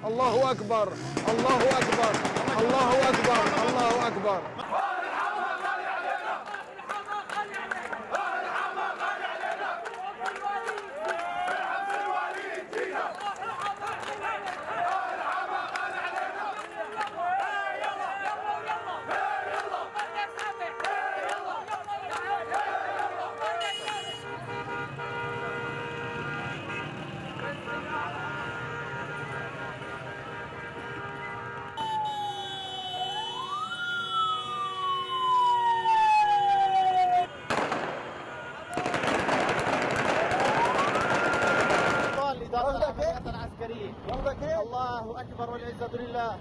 الله أكبر الله أكبر الله أكبر الله أكبر. الله أكبر والعزة لله.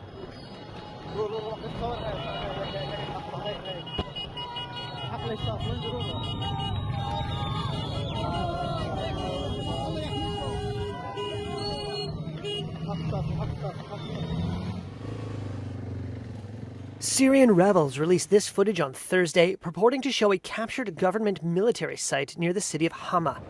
روح الصور هيك حقل الشاط Syrian rebels released this footage on Thursday, purporting to show a captured government military site near the city of Hama.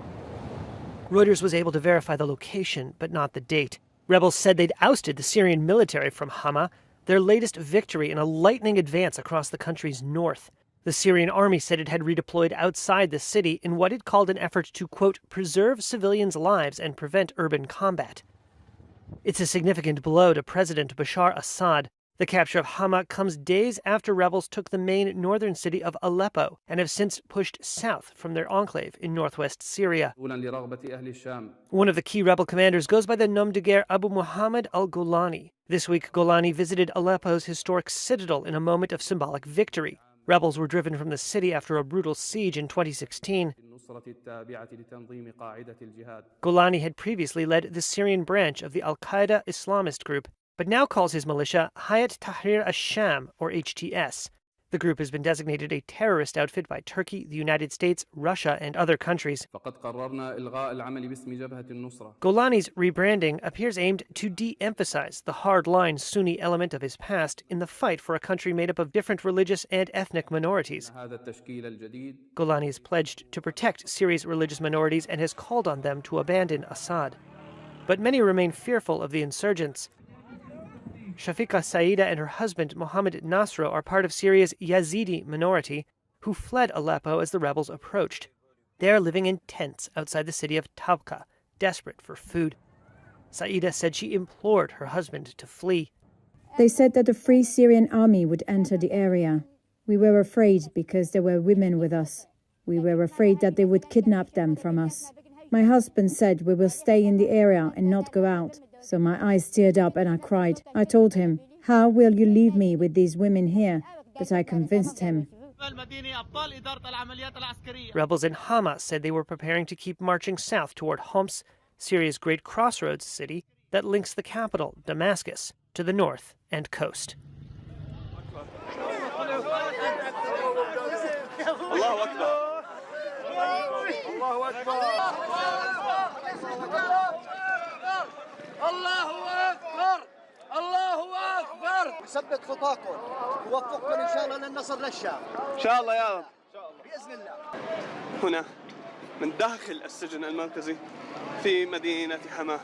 Reuters was able to verify the location, but not the date. Rebels said they'd ousted the Syrian military from Hama, their latest victory in a lightning advance across the country's north. The Syrian army said it had redeployed outside the city in what it called an effort to, quote, preserve civilians' lives and prevent urban combat. It's a significant blow to President Bashar Assad. The capture of Hama comes days after rebels took the main northern city of Aleppo and have since pushed south from their enclave in northwest Syria. One of the key rebel commanders goes by the nom de guerre Abu Muhammad al-Golani. This week, Golani visited Aleppo's historic citadel in a moment of symbolic victory. Rebels were driven from the city after a brutal siege in 2016. Golani had previously led the Syrian branch of the al-Qaeda Islamist group, but now calls his militia Hayat Tahrir al-Sham, or HTS. The group has been designated a terrorist outfit by Turkey, the United States, Russia, and other countries. Golani's rebranding appears aimed to de-emphasize the hard-line Sunni element of his past in the fight for a country made up of different religious and ethnic minorities. Golani has pledged to protect Syria's religious minorities and has called on them to abandon Assad. But many remain fearful of the insurgents. Shafiqa Saida and her husband Mohammed Nasro are part of Syria's Yazidi minority who fled Aleppo as the rebels approached. They are living in tents outside the city of Tabqa, desperate for food. Saida said she implored her husband to flee. They said that the Free Syrian Army would enter the area. We were afraid because there were women with us. We were afraid that they would kidnap them from us. My husband said we will stay in the area and not go out. So my eyes teared up and I cried. I told him, how will you leave me with these women here? But I convinced him. Rebels in Hama said they were preparing to keep marching south toward Homs, Syria's great crossroads city that links the capital, Damascus, to the north and coast. الله أكبر الله أكبر يثبت خطاكم ويوفقكم إن شاء الله للنصر للشام إن شاء الله يا رب بإذن الله. هنا من داخل السجن المركزي في مدينة حماه.